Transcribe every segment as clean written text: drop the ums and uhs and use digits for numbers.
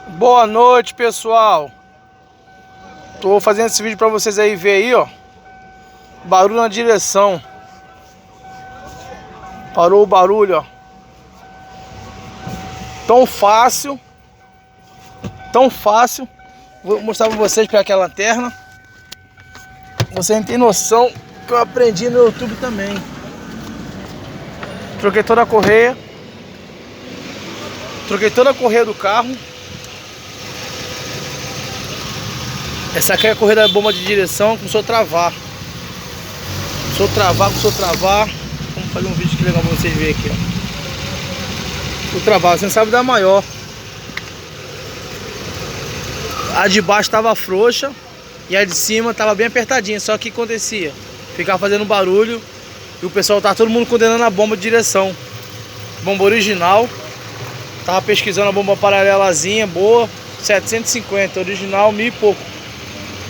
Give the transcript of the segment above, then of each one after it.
Boa noite, pessoal. Tô fazendo esse vídeo pra vocês aí ver aí, ó. Barulho na direção. Parou o barulho, ó. Tão fácil. Tão fácil. Vou mostrar pra vocês pegar aquela lanterna. Você não tem noção que eu aprendi no YouTube também. Troquei toda a correia. Troquei toda a correia do carro. Essa aqui é a correia da bomba de direção. Começou a travar. Começou a travar. Vamos fazer um vídeo que legal pra vocês verem aqui, ó. O travar, você não sabe da maior. A de baixo tava frouxa e a de cima tava bem apertadinha. Só que acontecia, ficava fazendo barulho e o pessoal tava todo mundo condenando a bomba de direção. Bomba original. Tava pesquisando a bomba paralelazinha, boa, 750, original, 1000 e pouco.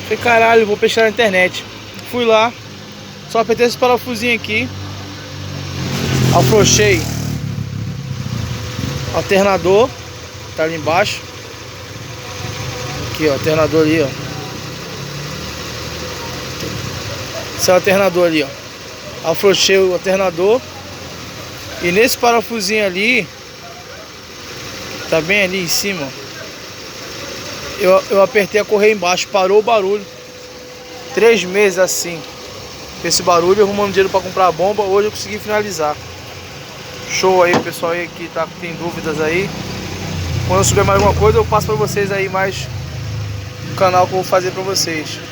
Falei, caralho, vou pesquisar na internet. Fui lá, só apertei esse parafusinho aqui. Afrouxei o alternador, tá ali embaixo. Aqui, ó, alternador ali, ó. Esse é o alternador ali, ó. Afrouxei o alternador. E nesse parafusinho ali, tá bem ali em cima, eu apertei a correia embaixo, parou o barulho. 3 meses assim, esse barulho, arrumando dinheiro pra comprar a bomba. Hoje eu consegui finalizar. Show aí, pessoal aí que tem dúvidas aí. Quando eu souber mais alguma coisa, eu passo pra vocês aí mais no canal que eu vou fazer pra vocês.